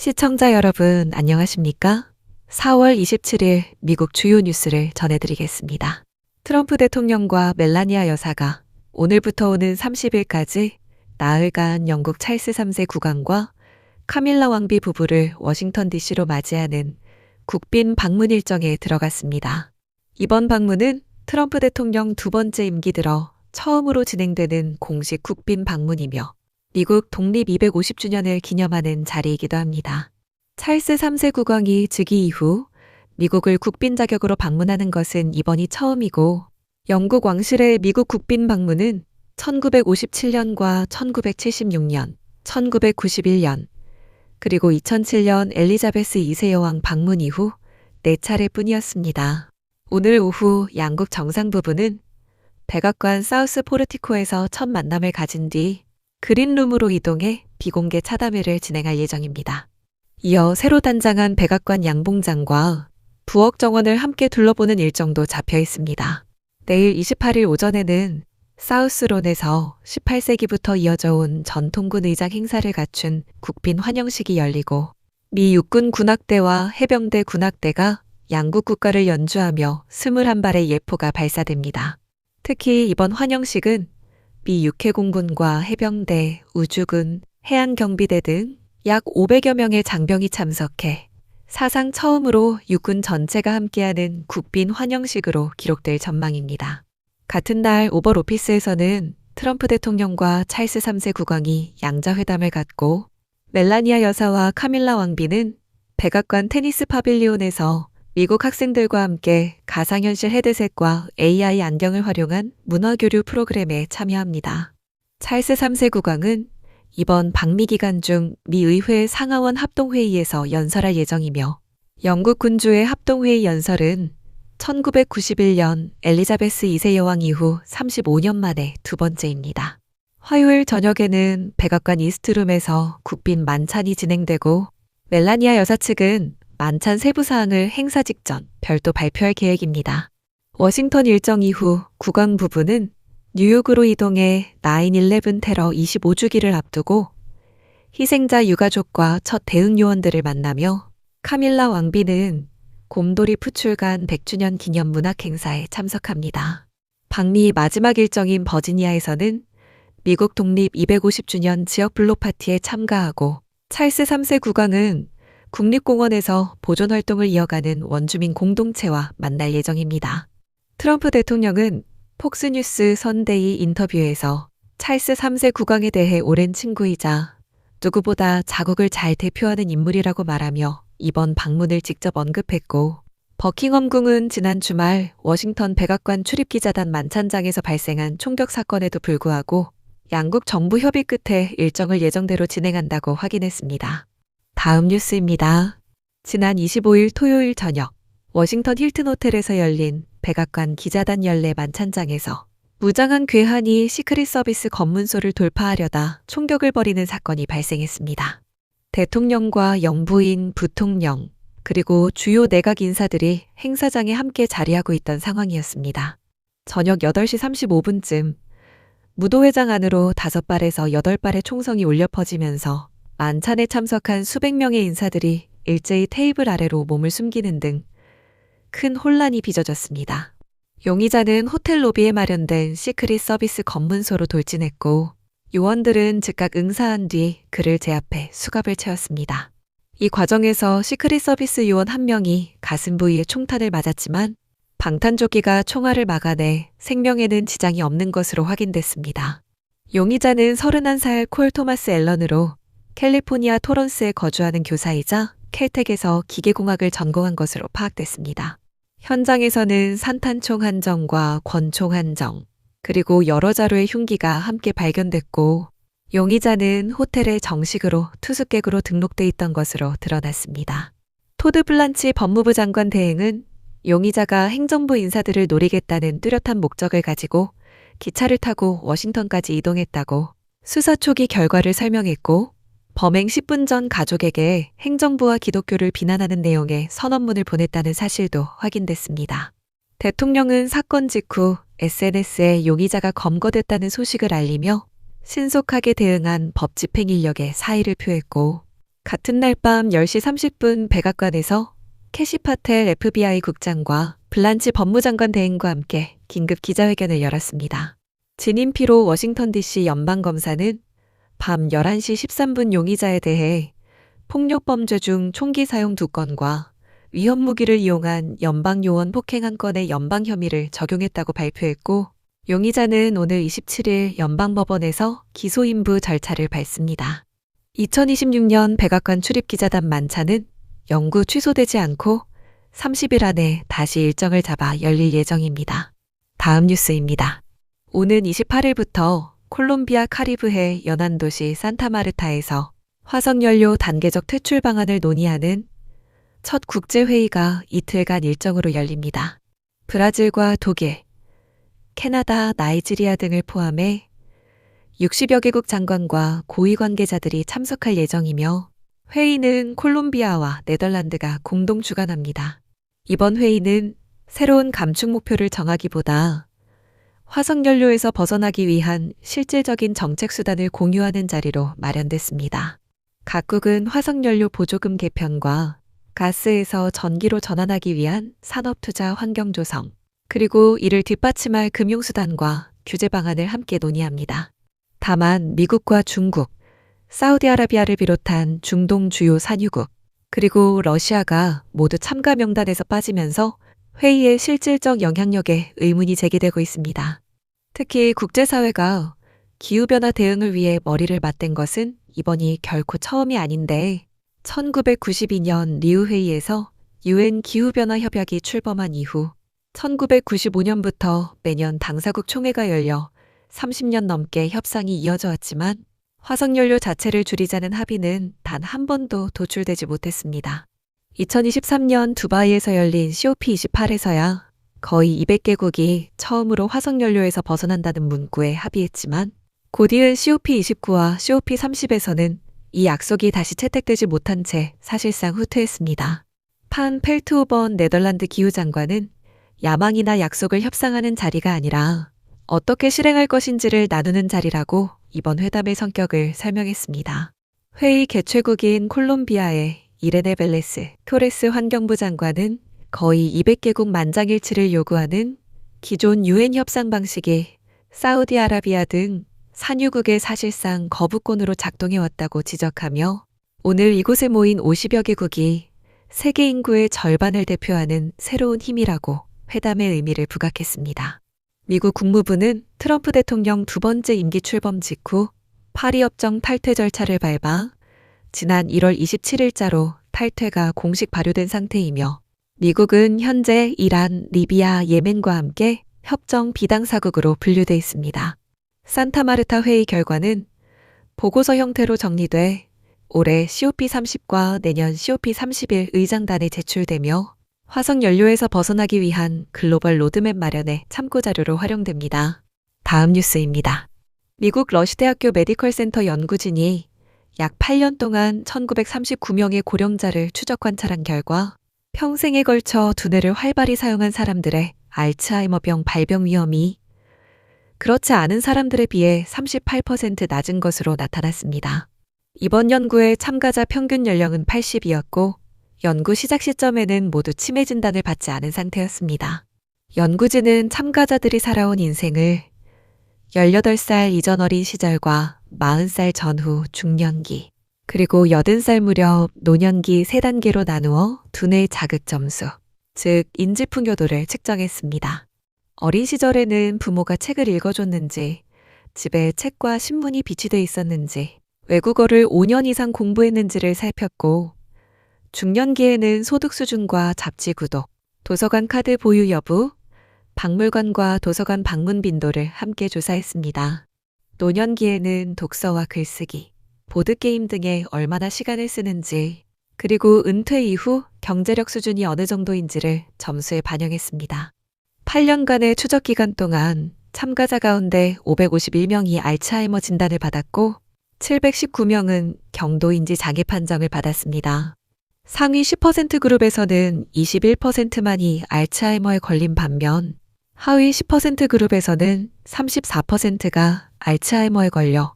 시청자 여러분, 안녕하십니까? 4월 27일 미국 주요 뉴스를 전해드리겠습니다. 트럼프 대통령과 멜라니아 여사가 오늘부터 오는 30일까지 나흘간 영국 찰스 3세 국왕과 카밀라 왕비 부부를 워싱턴 DC로 맞이하는 국빈 방문 일정에 들어갔습니다. 이번 방문은 트럼프 대통령 두 번째 임기 들어 처음으로 진행되는 공식 국빈 방문이며 미국 독립 250주년을 기념하는 자리이기도 합니다. 찰스 3세 국왕이 즉위 이후 미국을 국빈 자격으로 방문하는 것은 이번이 처음이고, 영국 왕실의 미국 국빈 방문은 1957년과 1976년, 1991년, 그리고 2007년 엘리자베스 2세 여왕 방문 이후 4차례뿐이었습니다. 오늘 오후 양국 정상 부부는 백악관 사우스 포르티코에서 첫 만남을 가진 뒤 그린룸으로 이동해 비공개 차담회를 진행할 예정입니다. 이어 새로 단장한 백악관 양봉장과 부엌 정원을 함께 둘러보는 일정도 잡혀 있습니다. 내일 28일 오전에는 사우스론에서 18세기부터 이어져 온 전통군 의장 행사를 갖춘 국빈 환영식이 열리고, 미 육군 군악대와 해병대 군악대가 양국 국가를 연주하며 21발의 예포가 발사됩니다. 특히 이번 환영식은 미 육해공군과 해병대, 우주군, 해안경비대 등 약 500여 명의 장병이 참석해 사상 처음으로 육군 전체가 함께하는 국빈 환영식으로 기록될 전망입니다. 같은 날 오벌 오피스에서는 트럼프 대통령과 찰스 3세 국왕이 양자회담을 갖고, 멜라니아 여사와 카밀라 왕비는 백악관 테니스 파빌리온에서 미국 학생들과 함께 가상현실 헤드셋과 AI 안경을 활용한 문화교류 프로그램에 참여합니다. 찰스 3세 국왕은 이번 방미 기간 중 미 의회 상하원 합동회의에서 연설할 예정이며, 영국 군주의 합동회의 연설은 1991년 엘리자베스 2세 여왕 이후 35년 만에 두 번째입니다. 화요일 저녁에는 백악관 이스트룸에서 국빈 만찬이 진행되고, 멜라니아 여사 측은 만찬 세부 사항을 행사 직전 별도 발표할 계획입니다. 워싱턴 일정 이후 국왕 부부는 뉴욕으로 이동해 9/11 테러 25주기를 앞두고 희생자 유가족과 첫 대응 요원들을 만나며, 카밀라 왕비는 곰돌이 푸출간 100주년 기념 문학 행사에 참석합니다. 방미 마지막 일정인 버지니아에서는 미국 독립 250주년 지역 블록 파티에 참가하고, 찰스 3세 국왕은 국립공원에서 보존 활동을 이어가는 원주민 공동체와 만날 예정입니다. 트럼프 대통령은 폭스뉴스 선데이 인터뷰에서 찰스 3세 국왕에 대해 오랜 친구이자 누구보다 자국을 잘 대표하는 인물이라고 말하며 이번 방문을 직접 언급했고, 버킹엄궁은 지난 주말 워싱턴 백악관 출입기자단 만찬장에서 발생한 총격 사건에도 불구하고 양국 정부 협의 끝에 일정을 예정대로 진행한다고 확인했습니다. 다음 뉴스입니다. 지난 25일 토요일 저녁 워싱턴 힐튼 호텔에서 열린 백악관 기자단 연례 만찬장에서 무장한 괴한이 시크릿 서비스 검문소를 돌파하려다 총격을 벌이는 사건이 발생했습니다. 대통령과 영부인, 부통령, 그리고 주요 내각 인사들이 행사장에 함께 자리하고 있던 상황이었습니다. 저녁 8시 35분쯤 무도회장 안으로 5발에서 8발의 총성이 울려 퍼지면서 만찬에 참석한 수백 명의 인사들이 일제히 테이블 아래로 몸을 숨기는 등 큰 혼란이 빚어졌습니다. 용의자는 호텔 로비에 마련된 시크릿 서비스 검문소로 돌진했고, 요원들은 즉각 응사한 뒤 그를 제압해 수갑을 채웠습니다. 이 과정에서 시크릿 서비스 요원 한 명이 가슴 부위에 총탄을 맞았지만 방탄조끼가 총알을 막아내 생명에는 지장이 없는 것으로 확인됐습니다. 용의자는 31살 콜 토마스 앨런으로 캘리포니아 토런스에 거주하는 교사이자 캘텍에서 기계공학을 전공한 것으로 파악됐습니다. 현장에서는 산탄총 한 정과 권총 한 정, 그리고 여러 자루의 흉기가 함께 발견됐고, 용의자는 호텔에 정식으로 투숙객으로 등록돼 있던 것으로 드러났습니다. 토드 블란치 법무부 장관 대행은 용의자가 행정부 인사들을 노리겠다는 뚜렷한 목적을 가지고 기차를 타고 워싱턴까지 이동했다고 수사 초기 결과를 설명했고, 범행 10분 전 가족에게 행정부와 기독교를 비난하는 내용의 선언문을 보냈다는 사실도 확인됐습니다. 대통령은 사건 직후 SNS에 용의자가 검거됐다는 소식을 알리며 신속하게 대응한 법 집행 인력에 사의를 표했고, 같은 날 밤 10시 30분 백악관에서 캐시 파텔 FBI 국장과 블란치 법무장관 대행과 함께 긴급 기자회견을 열었습니다. 진임 피로 워싱턴 DC 연방검사는 밤 11시 13분 용의자에 대해 폭력범죄 중 총기 사용 2건과 위험 무기를 이용한 연방 요원 폭행 1건의 연방 혐의를 적용했다고 발표했고, 용의자는 오늘 27일 연방법원에서 기소인부 절차를 밟습니다. 2026년 백악관 출입기자단 만찬은 영구 취소되지 않고 30일 안에 다시 일정을 잡아 열릴 예정입니다. 다음 뉴스입니다. 오는 28일부터 콜롬비아 카리브해 연안도시 산타마르타에서 화석연료 단계적 퇴출 방안을 논의하는 첫 국제회의가 이틀간 일정으로 열립니다. 브라질과 독일, 캐나다, 나이지리아 등을 포함해 60여 개국 장관과 고위 관계자들이 참석할 예정이며, 회의는 콜롬비아와 네덜란드가 공동 주관합니다. 이번 회의는 새로운 감축 목표를 정하기보다 화석연료에서 벗어나기 위한 실질적인 정책 수단을 공유하는 자리로 마련됐습니다. 각국은 화석연료 보조금 개편과 가스에서 전기로 전환하기 위한 산업투자 환경 조성, 그리고 이를 뒷받침할 금융수단과 규제 방안을 함께 논의합니다. 다만 미국과 중국, 사우디아라비아를 비롯한 중동 주요 산유국, 그리고 러시아가 모두 참가 명단에서 빠지면서 회의의 실질적 영향력에 의문이 제기되고 있습니다. 특히 국제사회가 기후변화 대응을 위해 머리를 맞댄 것은 이번이 결코 처음이 아닌데, 1992년 리우회의에서 UN 기후변화 협약이 출범한 이후 1995년부터 매년 당사국 총회가 열려 30년 넘게 협상이 이어져 왔지만, 화석연료 자체를 줄이자는 합의는 단 한 번도 도출되지 못했습니다. 2023년 두바이에서 열린 COP28에서야 거의 200개국이 처음으로 화석연료에서 벗어난다는 문구에 합의했지만, 곧 이은 COP29와 COP30에서는 이 약속이 다시 채택되지 못한 채 사실상 후퇴했습니다. 판 펠트호번 네덜란드 기후장관은 야망이나 약속을 협상하는 자리가 아니라 어떻게 실행할 것인지를 나누는 자리라고 이번 회담의 성격을 설명했습니다. 회의 개최국인 콜롬비아의 이레네 벨레스 토레스 환경부 장관은 거의 200개국 만장일치를 요구하는 기존 UN 협상 방식이 사우디아라비아 등 산유국의 사실상 거부권으로 작동해왔다고 지적하며, 오늘 이곳에 모인 50여 개국이 세계 인구의 절반을 대표하는 새로운 힘이라고 회담의 의미를 부각했습니다. 미국 국무부는 트럼프 대통령 두 번째 임기 출범 직후 파리협정 탈퇴 절차를 밟아 지난 1월 27일자로 탈퇴가 공식 발효된 상태이며, 미국은 현재 이란, 리비아, 예멘과 함께 협정 비당사국으로 분류돼 있습니다. 산타마르타 회의 결과는 보고서 형태로 정리돼 올해 COP30과 내년 COP31 의장단에 제출되며, 화석연료에서 벗어나기 위한 글로벌 로드맵 마련에 참고자료로 활용됩니다. 다음 뉴스입니다. 미국 러시대학교 메디컬 센터 연구진이 약 8년 동안 1939명의 고령자를 추적 관찰한 결과, 평생에 걸쳐 두뇌를 활발히 사용한 사람들의 알츠하이머병 발병 위험이 그렇지 않은 사람들에 비해 38% 낮은 것으로 나타났습니다. 이번 연구의 참가자 평균 연령은 80이었고, 연구 시작 시점에는 모두 치매 진단을 받지 않은 상태였습니다. 연구진은 참가자들이 살아온 인생을 18살 이전 어린 시절과 40살 전후 중년기, 그리고 80살 무렵 노년기 3단계로 나누어 두뇌 자극 점수, 즉 인지풍요도를 측정했습니다. 어린 시절에는 부모가 책을 읽어줬는지, 집에 책과 신문이 비치돼 있었는지, 외국어를 5년 이상 공부했는지를 살폈고, 중년기에는 소득 수준과 잡지 구독, 도서관 카드 보유 여부, 박물관과 도서관 방문 빈도를 함께 조사했습니다. 노년기에는 독서와 글쓰기, 보드게임 등에 얼마나 시간을 쓰는지, 그리고 은퇴 이후 경제력 수준이 어느 정도인지를 점수에 반영했습니다. 8년간의 추적 기간 동안 참가자 가운데 551명이 알츠하이머 진단을 받았고, 719명은 경도인지 장애 판정을 받았습니다. 상위 10% 그룹에서는 21%만이 알츠하이머에 걸린 반면, 하위 10% 그룹에서는 34%가 알츠하이머에 걸려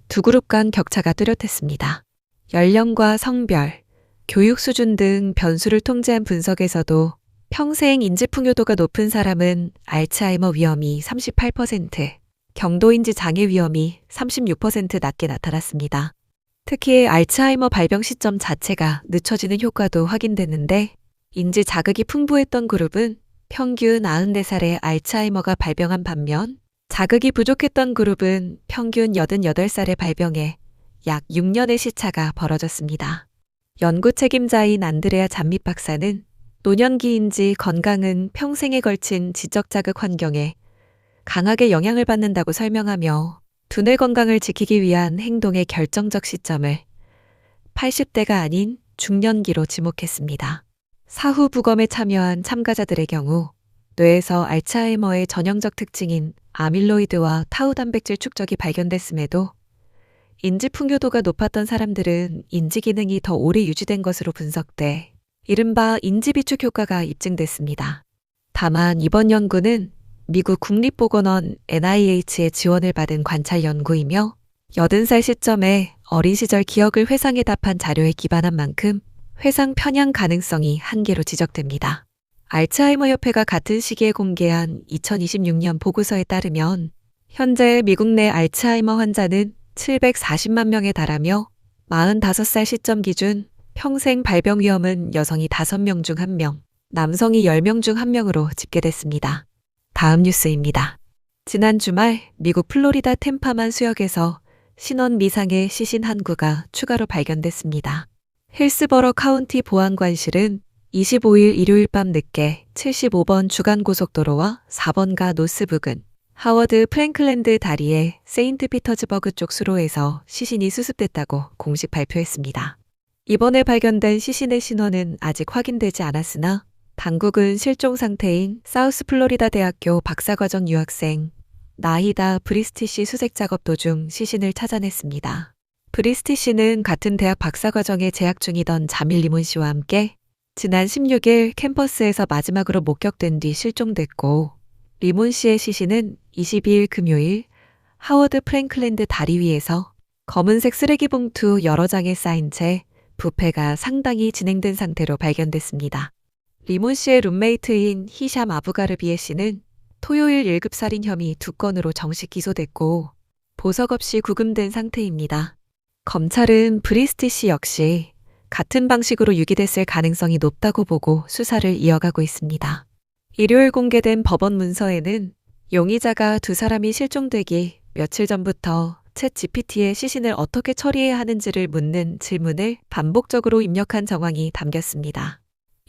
두 그룹 간 격차가 뚜렷했습니다. 연령과 성별, 교육 수준 등 변수를 통제한 분석에서도 평생 인지 풍요도가 높은 사람은 알츠하이머 위험이 38%, 경도인지 장애 위험이 36% 낮게 나타났습니다. 특히 알츠하이머 발병 시점 자체가 늦춰지는 효과도 확인됐는데 인지 자극이 풍부했던 그룹은 평균 94살에 알츠하이머가 발병한 반면 자극이 부족했던 그룹은 평균 88살에 발병해 약 6년의 시차가 벌어졌습니다. 연구 책임자인 안드레아 잠밋 박사는 노년기인지 건강은 평생에 걸친 지적 자극 환경에 강하게 영향을 받는다고 설명하며 두뇌 건강을 지키기 위한 행동의 결정적 시점을 80대가 아닌 중년기로 지목했습니다. 사후 부검에 참여한 참가자들의 경우 뇌에서 알츠하이머의 전형적 특징인 아밀로이드와 타우 단백질 축적이 발견됐음에도 인지 풍요도가 높았던 사람들은 인지 기능이 더 오래 유지된 것으로 분석돼 이른바 인지 비축 효과가 입증됐습니다. 다만 이번 연구는 미국 국립보건원 NIH의 지원을 받은 관찰 연구이며 80살 시점에 어린 시절 기억을 회상에 답한 자료에 기반한 만큼 회상 편향 가능성이 한계로 지적됩니다. 알츠하이머 협회가 같은 시기에 공개한 2026년 보고서에 따르면 현재 미국 내 알츠하이머 환자는 740만 명에 달하며 45살 시점 기준 평생 발병 위험은 여성이 5명 중 1명, 남성이 10명 중 1명으로 집계됐습니다. 다음 뉴스입니다. 지난 주말 미국 플로리다 템파만 수역에서 신원 미상의 시신 한 구가 추가로 발견됐습니다. 힐스버러 카운티 보안관실은 25일 일요일 밤 늦게 75번 주간고속도로와 4번가 노스 부근 하워드 프랭클랜드 다리의 세인트 피터즈버그 쪽 수로에서 시신이 수습됐다고 공식 발표했습니다. 이번에 발견된 시신의 신원은 아직 확인되지 않았으나 당국은 실종 상태인 사우스 플로리다 대학교 박사과정 유학생 나히다 브리스티 씨 수색 작업 도중 시신을 찾아냈습니다. 브리스티 씨는 같은 대학 박사과정에 재학 중이던 자밀 리몬 씨와 함께 지난 16일 캠퍼스에서 마지막으로 목격된 뒤 실종됐고 리몬 씨의 시신은 22일 금요일 하워드 프랭클랜드 다리 위에서 검은색 쓰레기 봉투 여러 장에 쌓인 채 부패가 상당히 진행된 상태로 발견됐습니다. 리몬 씨의 룸메이트인 히샴 아부가르비에 씨는 토요일 1급 살인 혐의 2건으로 정식 기소됐고 보석 없이 구금된 상태입니다. 검찰은 브리스티 씨 역시 같은 방식으로 유기됐을 가능성이 높다고 보고 수사를 이어가고 있습니다. 일요일 공개된 법원 문서에는 용의자가 두 사람이 실종되기 며칠 전부터 챗 GPT의 시신을 어떻게 처리해야 하는지를 묻는 질문을 반복적으로 입력한 정황이 담겼습니다.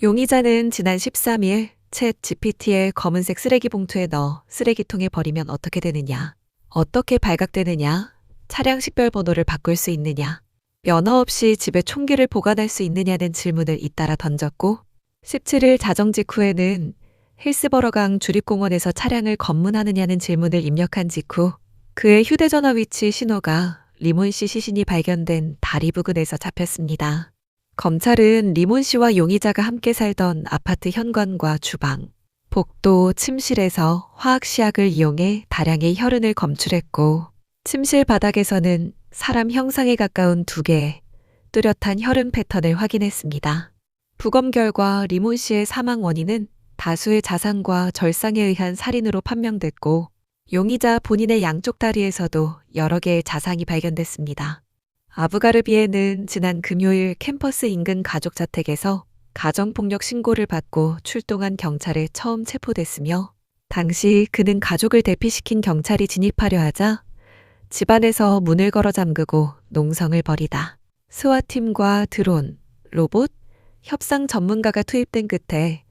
용의자는 지난 13일 챗 GPT의 검은색 쓰레기 봉투에 넣어 쓰레기통에 버리면 어떻게 되느냐, 어떻게 발각되느냐, 차량 식별 번호를 바꿀 수 있느냐, 면허 없이 집에 총기를 보관할 수 있느냐는 질문을 잇따라 던졌고 17일 자정 직후에는 힐스버러강 주립공원에서 차량을 검문하느냐는 질문을 입력한 직후 그의 휴대전화 위치 신호가 리몬 씨 시신이 발견된 다리 부근에서 잡혔습니다. 검찰은 리몬 씨와 용의자가 함께 살던 아파트 현관과 주방, 복도, 침실에서 화학시약을 이용해 다량의 혈흔을 검출했고 침실 바닥에서는 사람 형상에 가까운 2개의 뚜렷한 혈흔 패턴을 확인했습니다. 부검 결과 리몬 씨의 사망 원인은 다수의 자상과 절상에 의한 살인으로 판명됐고 용의자 본인의 양쪽 다리에서도 여러 개의 자상이 발견됐습니다. 아부가르비에는 지난 금요일 캠퍼스 인근 가족 자택에서 가정폭력 신고를 받고 출동한 경찰에 처음 체포됐으며 당시 그는 가족을 대피시킨 경찰이 진입하려 하자 집안에서 문을 걸어 잠그고 농성을 벌이다 스와팀과 드론, 로봇, 협상 전문가가 투입된 끝에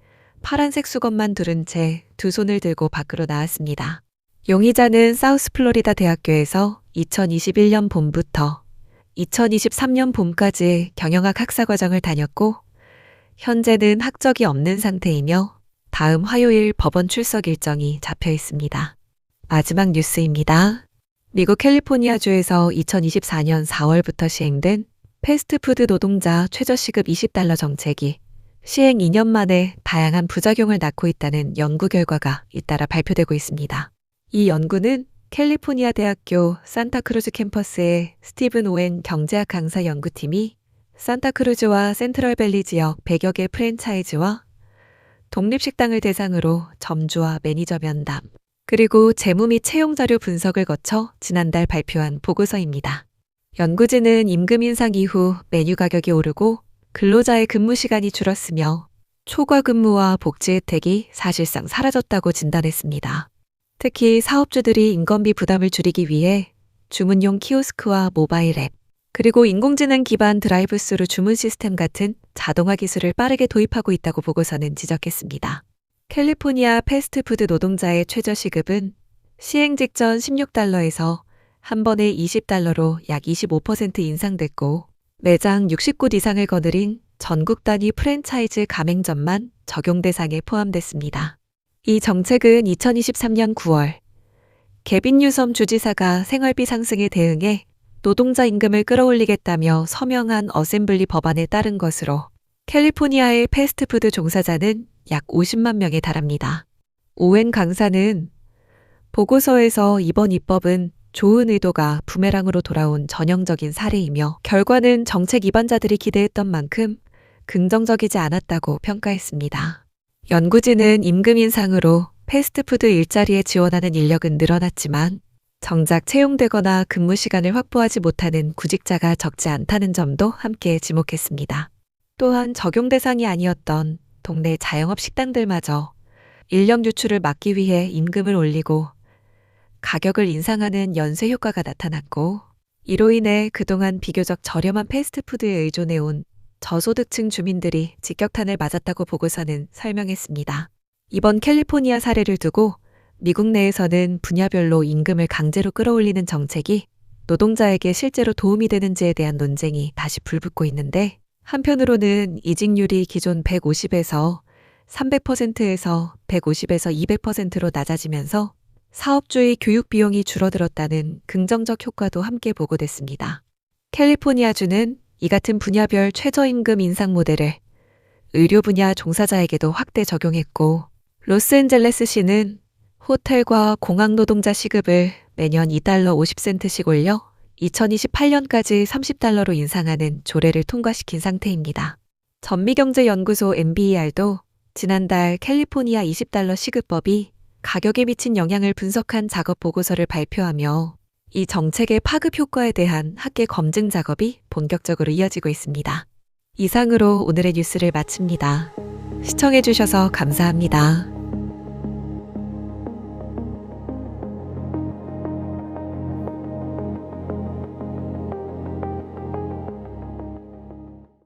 파란색 수건만 두른 채 두 손을 들고 밖으로 나왔습니다. 용의자는 사우스 플로리다 대학교에서 2021년 봄부터 2023년 봄까지 경영학 학사과정을 다녔고 현재는 학적이 없는 상태이며 다음 화요일 법원 출석 일정이 잡혀 있습니다. 마지막 뉴스입니다. 미국 캘리포니아주에서 2024년 4월부터 시행된 패스트푸드 노동자 최저시급 $20 정책이 시행 2년 만에 다양한 부작용을 낳고 있다는 연구 결과가 잇따라 발표되고 있습니다. 이 연구는 캘리포니아 대학교 산타크루즈 캠퍼스의 스티븐 오웬 경제학 강사 연구팀이 산타크루즈와 센트럴밸리 지역 100여 개 프랜차이즈와 독립식당을 대상으로 점주와 매니저 면담, 그리고 재무 및 채용 자료 분석을 거쳐 지난달 발표한 보고서입니다. 연구진은 임금 인상 이후 메뉴 가격이 오르고 근로자의 근무 시간이 줄었으며 초과 근무와 복지 혜택이 사실상 사라졌다고 진단했습니다. 특히 사업주들이 인건비 부담을 줄이기 위해 주문용 키오스크와 모바일 앱, 그리고 인공지능 기반 드라이브스루 주문 시스템 같은 자동화 기술을 빠르게 도입하고 있다고 보고서는 지적했습니다. 캘리포니아 패스트푸드 노동자의 최저시급은 시행 직전 $16에서 한 번에 $20로 약 25% 인상됐고, 매장 60곳 이상을 거느린 전국 단위 프랜차이즈 가맹점만 적용 대상에 포함됐습니다. 이 정책은 2023년 9월 개빈 뉴섬 주지사가 생활비 상승에 대응해 노동자 임금을 끌어올리겠다며 서명한 어셈블리 법안에 따른 것으로 캘리포니아의 패스트푸드 종사자는 약 50만 명에 달합니다. 오웬 강사는 보고서에서 이번 입법은 좋은 의도가 부메랑으로 돌아온 전형적인 사례이며 결과는 정책 위반자들이 기대했던 만큼 긍정적이지 않았다고 평가했습니다. 연구진은 임금 인상으로 패스트푸드 일자리에 지원하는 인력은 늘어났지만 정작 채용되거나 근무 시간을 확보하지 못하는 구직자가 적지 않다는 점도 함께 지목했습니다. 또한 적용 대상이 아니었던 동네 자영업 식당들마저 인력 유출을 막기 위해 임금을 올리고 가격을 인상하는 연쇄 효과가 나타났고, 이로 인해 그동안 비교적 저렴한 패스트푸드에 의존해온 저소득층 주민들이 직격탄을 맞았다고 보고서는 설명했습니다. 이번 캘리포니아 사례를 두고 미국 내에서는 분야별로 임금을 강제로 끌어올리는 정책이 노동자에게 실제로 도움이 되는지에 대한 논쟁이 다시 불붙고 있는데, 한편으로는 이직률이 기존 150에서 300%에서 150에서 200%로 낮아지면서 사업주의 교육 비용이 줄어들었다는 긍정적 효과도 함께 보고됐습니다. 캘리포니아주는 이 같은 분야별 최저임금 인상 모델을 의료 분야 종사자에게도 확대 적용했고, 로스앤젤레스시는 호텔과 공항 노동자 시급을 매년 $2.50씩 올려 2028년까지 $30로 인상하는 조례를 통과시킨 상태입니다. 전미경제연구소 MBER도 지난달 캘리포니아 $20 시급법이 가격에 미친 영향을 분석한 작업 보고서를 발표하며 이 정책의 파급 효과에 대한 학계 검증 작업이 본격적으로 이어지고 있습니다. 이상으로 오늘의 뉴스를 마칩니다. 시청해주셔서 감사합니다.